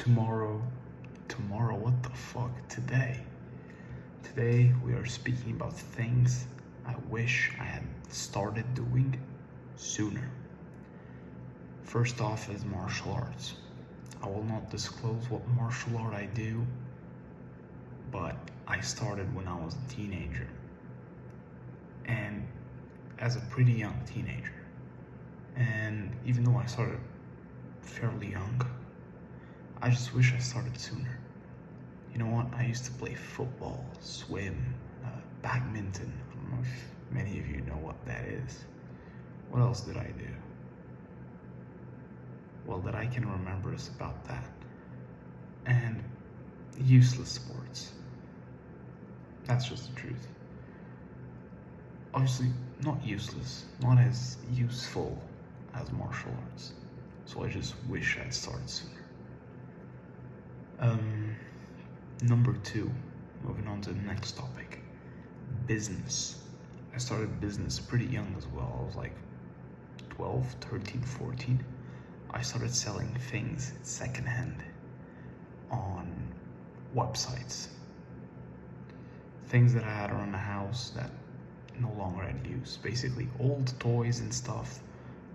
tomorrow, what the fuck, Today we are speaking about things I wish I had started doing sooner. First off is martial arts. I will not disclose what martial art I do, but I started when I was a teenager. And as a pretty young teenager. And even though I started fairly young, I just wish I started sooner. You know what? I used to play football, swim, badminton. I don't know if many of you know what that is. What else did I do? Well, that I can remember is about that. And useless sports. That's just the truth. Obviously, not useless, not as useful as martial arts. So I just wish I'd started sooner. Number 2, moving on to the next topic, business. I started business pretty young as well. I was like 12, 13, 14. I started selling things secondhand on websites. Things that I had around the house that no longer had use. Basically old toys and stuff.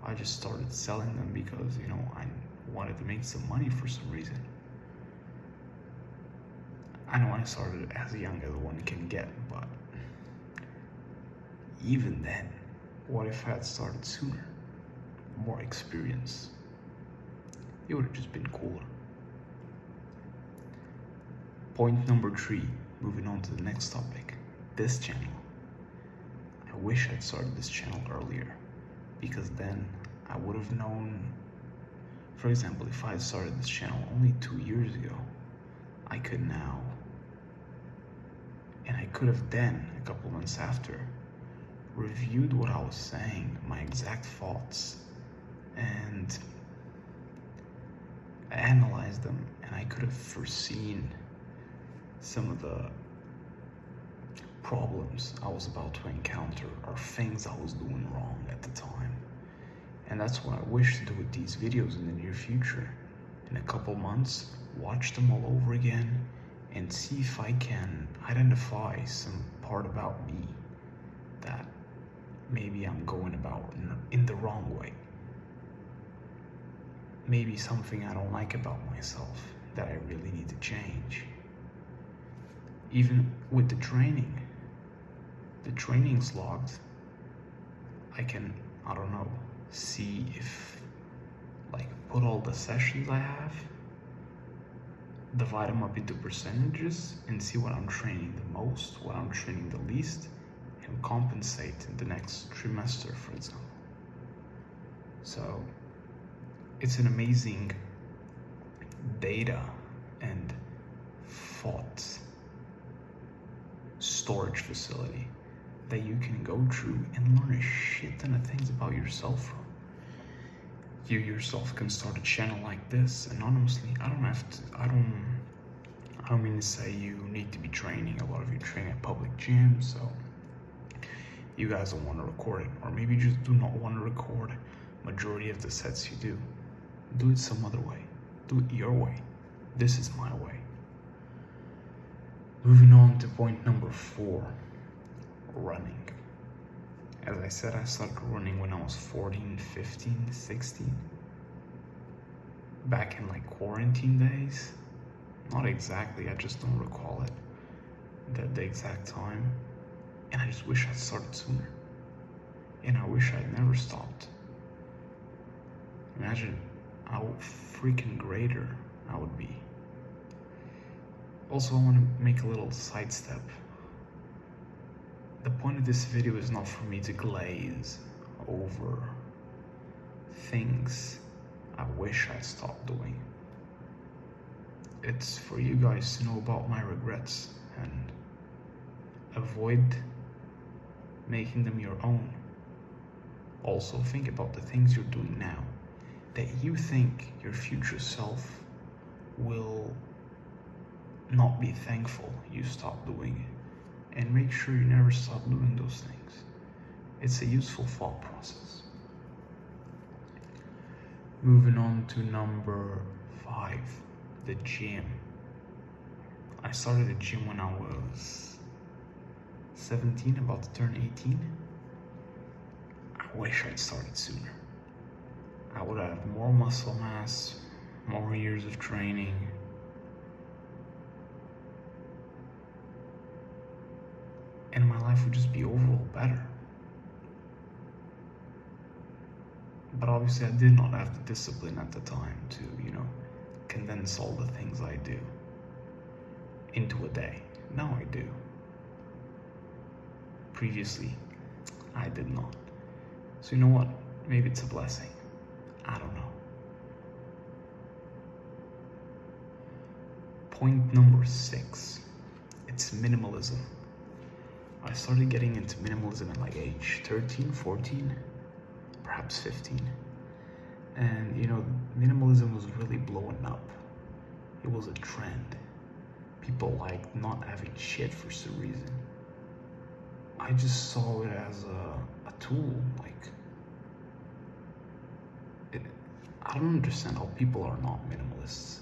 I just started selling them because, I wanted to make some money for some reason. I know I started as young as one can get, but even then, what if I had started sooner? More experience. It would have just been cooler. Point number 3, moving on to the next topic, this channel. I wish I'd started this channel earlier, because then I would have known. For example, if I had started this channel only 2 years ago, I could now, and I could have then, a couple months after, reviewed what I was saying, my exact thoughts, and I analyzed them, and I could have foreseen some of the problems I was about to encounter or things I was doing wrong at the time. And that's what I wish to do with these videos in the near future. In a couple months, watch them all over again and see if I can identify some part about me that maybe I'm going about in the wrong way. Maybe something I don't like about myself that I really need to change. Even with the training's logged. I can, see if, put all the sessions I have, divide them up into percentages, and see what I'm training the most, what I'm training the least, and compensate in the next trimester, for example. So, it's an amazing data and thought storage facility that you can go through and learn a shit ton of things about yourself from. You yourself can start a channel like this anonymously. I don't mean to say you need to be training. A lot of you train at public gyms, so you guys don't want to record it, or maybe you just do not want to record majority of the sets you do. Do it some other way. Do it your way. This is my way. Moving on to point number 4, running. As I said, I started running when I was 14, 15, 16. Back in quarantine days. Not exactly, I just don't recall it, the exact time. And I just wish I'd started sooner. And I wish I'd never stopped. Imagine how freaking greater I would be. Also, I want to make a little sidestep. The point of this video is not for me to glaze over things I wish I'd stopped doing. It's for you guys to know about my regrets and avoid making them your own. Also, think about the things you're doing now that you think your future self will not be thankful you stopped doing it, and make sure you never stop doing those things. It's a useful thought process. Moving on to number 5, the gym. I started a gym when I was 17, about to turn 18. I wish I'd started sooner. I would have more muscle mass, more years of training. And my life would just be overall better. But obviously I did not have the discipline at the time to, condense all the things I do into a day. Now I do. Previously, I did not. So you know what? Maybe it's a blessing. I don't know. Point number 6. It's minimalism. I started getting into minimalism at like age 13, 14, perhaps 15. And minimalism was really blowing up. It was a trend. People liked not having shit for some reason. I just saw it as a tool. I don't understand how people are not minimalists.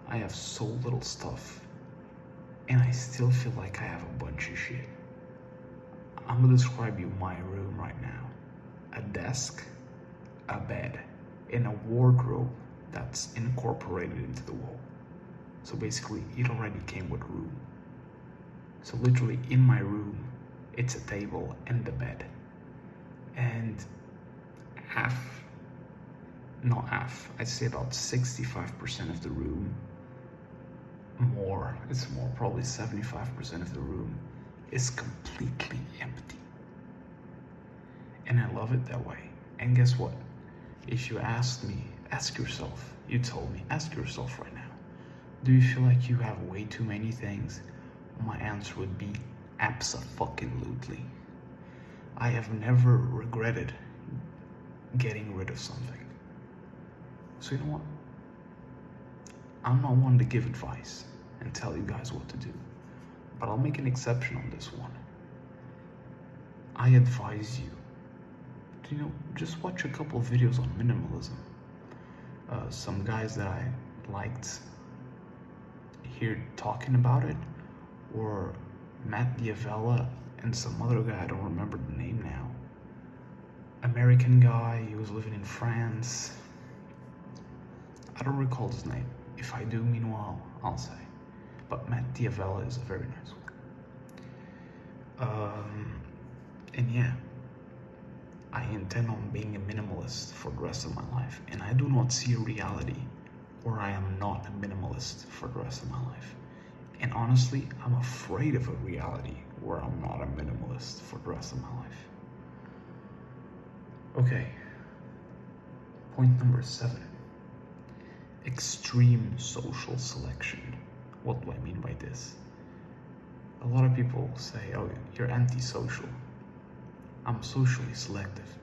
I have so little stuff, and I still feel like I have a bunch of shit. I'm gonna describe you my room right now. A desk, a bed, and a wardrobe that's incorporated into the wall. So basically, it already came with a room. So literally in my room, it's a table and the bed. And I'd say about 65% of the room, probably 75% of the room is completely empty. And I love it that way. And guess what? If you ask yourself right now, do you feel like you have way too many things? My answer would be abso-fucking-lutely. I have never regretted getting rid of something. So you know what? I'm not one to give advice and tell you guys what to do, but I'll make an exception on this one. I advise you to, just watch a couple of videos on minimalism. Some guys that I liked here talking about it were Matt Diavella and some other guy, I don't remember the name now. American guy, he was living in France. I don't recall his name. If I do, meanwhile, I'll say. But Matt Diavella is a very nice one. And yeah, I intend on being a minimalist for the rest of my life. And I do not see a reality where I am not a minimalist for the rest of my life. And honestly, I'm afraid of a reality where I'm not a minimalist for the rest of my life. Okay. Point number 7. Extreme social selection. What do I mean by this? A lot of people say, oh, you're antisocial. I'm socially selective.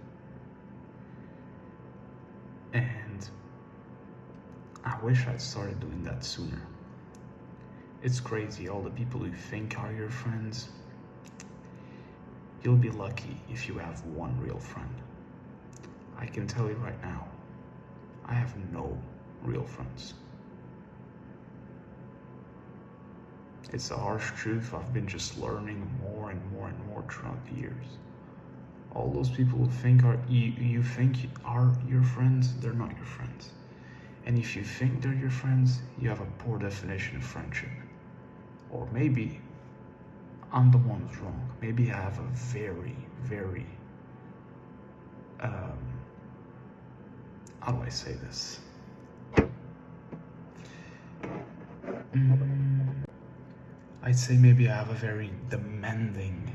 And I wish I'd started doing that sooner. It's crazy, all the people you think are your friends. You'll be lucky if you have one real friend. I can tell you right now, I have no real friends. It's a harsh truth. I've been just learning more and more and more throughout the years. All those people who think you think are your friends, they're not your friends. And if you think they're your friends, you have a poor definition of friendship. Or maybe I'm the one who's wrong. Maybe I have a very, very, how do I say this? I'd say maybe I have a very demanding,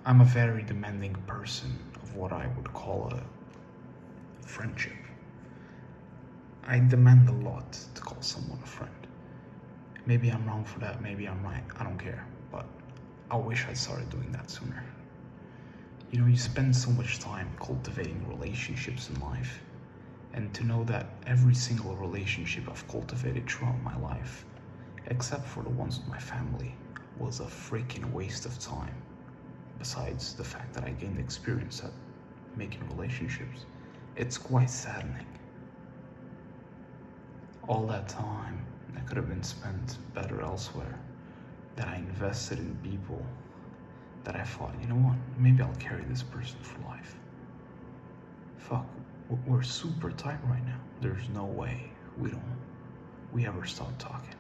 I'm a very demanding person of what I would call a friendship. I demand a lot to call someone a friend. Maybe I'm wrong for that, maybe I'm right, I don't care, but I wish I started doing that sooner. You spend so much time cultivating relationships in life, and to know that every single relationship I've cultivated throughout my life, except for the ones with my family, was a freaking waste of time. besides the fact that I gained experience at making relationships, it's quite saddening. All that time that could have been spent better elsewhere, that I invested in people, that I thought, you know what, maybe I'll carry this person for life. Fuck, we're super tight right now. There's no way we ever stop talking.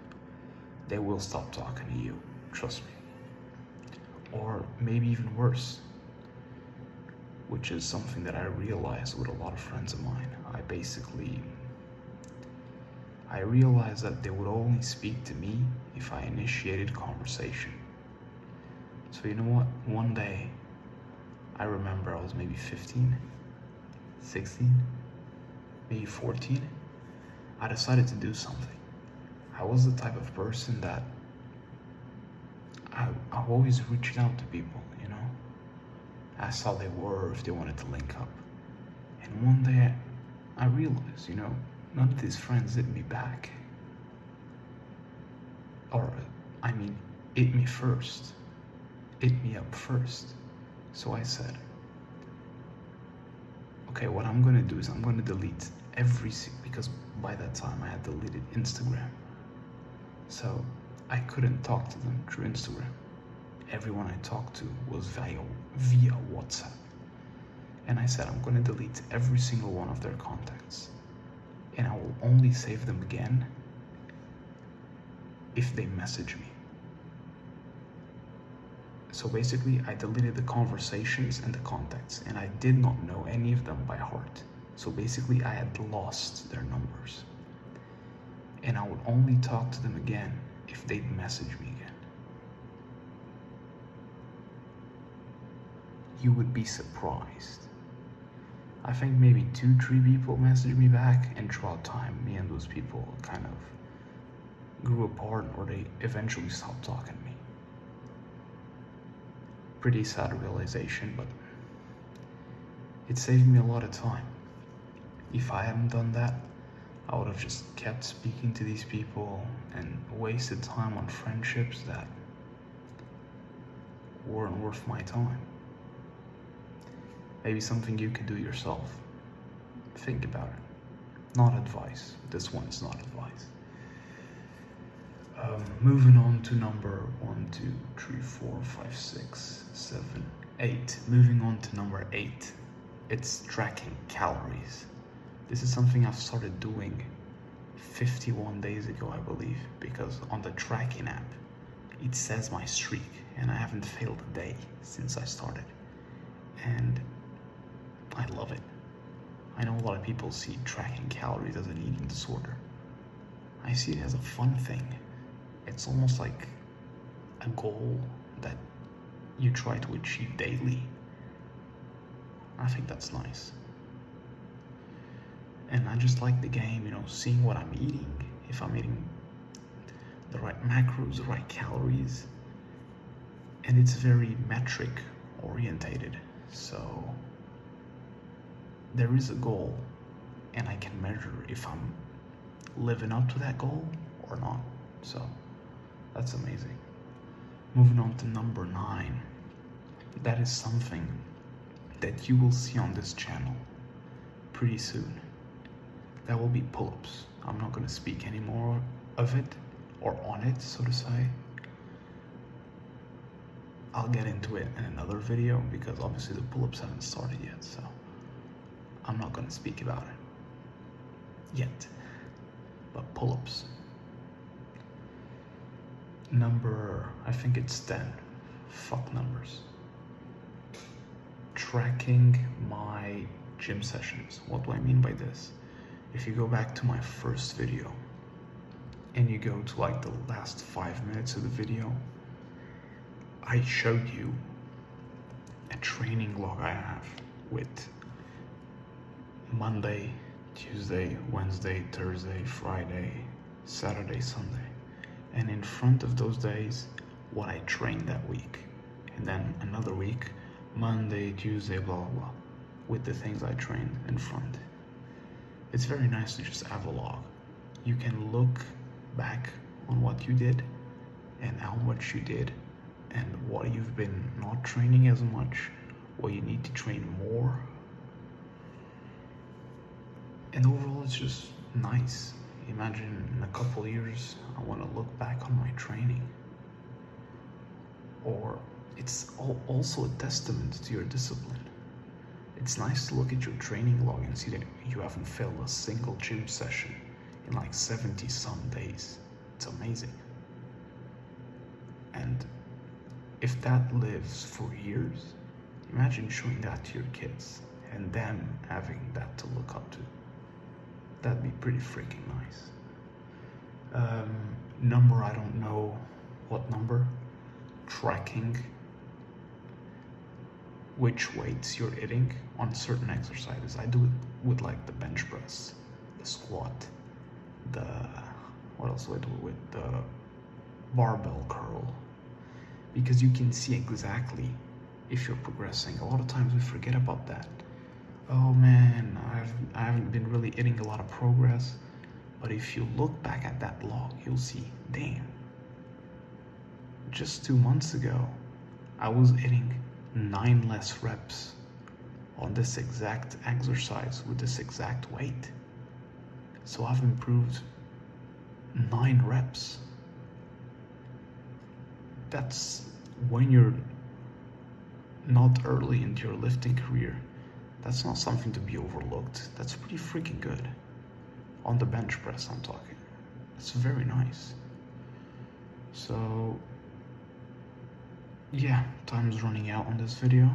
They will stop talking to you, trust me. Or maybe even worse, which is something that I realized with a lot of friends of mine. I realized that they would only speak to me if I initiated conversation. So you know what? One day, I remember I was maybe 15, 16, maybe 14. I decided to do something. I was the type of person that I've always reached out to people, you know? Asked how they were, if they wanted to link up. And one day, I realized, you know, none of these friends hit me back. Hit me first. Hit me up first. So I said, okay, what I'm gonna do is I'm gonna delete because by that time I had deleted Instagram. So I couldn't talk to them through Instagram. Everyone I talked to was via WhatsApp. And I said, I'm gonna delete every single one of their contacts. And I will only save them again if they message me. So basically, I deleted the conversations and the contacts, and I did not know any of them by heart. So basically, I had lost their numbers. And I would only talk to them again if they'd message me again. You would be surprised. I think maybe 2-3 people messaged me back, and throughout time, me and those people kind of grew apart, or they eventually stopped talking to me. Pretty sad realization, but it saved me a lot of time. If I hadn't done that, I would have just kept speaking to these people and wasted time on friendships that weren't worth my time. Maybe something you can do yourself. Think about it. Not advice. This one is not advice. Moving on to number 1, 2, 3, 4, 5, 6, 7, 8. Moving on to number 8. It's tracking calories. This is something I've started doing 51 days ago, I believe, because on the tracking app, it says my streak, and I haven't failed a day since I started. And I love it. I know a lot of people see tracking calories as an eating disorder. I see it as a fun thing. It's almost like a goal that you try to achieve daily. I think that's nice. And I just like the game, you know, seeing what I'm eating, if I'm eating the right macros, the right calories. And it's very metric orientated. So there is a goal, and I can measure if I'm living up to that goal or not. So that's amazing. Moving on to number 9. That is something that you will see on this channel pretty soon. That will be pull-ups. I'm not going to speak any more of it or on it, so to say. I'll get into it in another video because obviously the pull-ups haven't started yet, so I'm not going to speak about it yet. But pull-ups. Number, I think it's 10. Fuck numbers. Tracking my gym sessions. What do I mean by this? If you go back to my first video and you go to like the last 5 minutes of the video, I showed you a training log I have with Monday, Tuesday, Wednesday, Thursday, Friday, Saturday, Sunday. And in front of those days, what I trained that week. And then another week, Monday, Tuesday, blah, blah, blah, with the things I trained in front. It's very nice to just have a log. You can look back on what you did and how much you did and what you've been not training as much, what you need to train more. And overall, it's just nice. Imagine in a couple years, I want to look back on my training. Or it's also a testament to your discipline. It's nice to look at your training log and see that you haven't failed a single gym session in like 70 some days. It's amazing. And if that lives for years, imagine showing that to your kids and them having that to look up to. That'd be pretty freaking nice. Number, I don't know what number. Tracking which weights you're hitting on certain exercises. I do it with like the bench press, the squat, what else do I do it with? The barbell curl. Because you can see exactly if you're progressing. A lot of times we forget about that. Oh man, I haven't been really hitting a lot of progress. But if you look back at that log, you'll see, damn, just 2 months ago, I was hitting 9 less reps on this exact exercise with this exact weight. So I've improved 9 reps. That's when you're not early into your lifting career. That's not something to be overlooked. That's pretty freaking good. On the bench press, I'm talking. It's very nice. So yeah, time's running out on this video.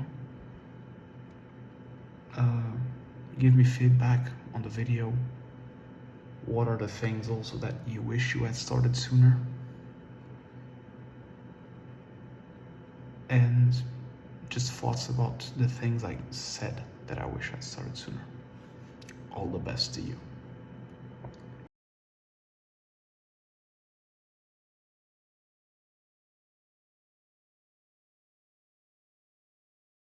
Give me feedback on the video. What are the things also that you wish you had started sooner? And just thoughts about the things I said that I wish I'd started sooner. All the best to you.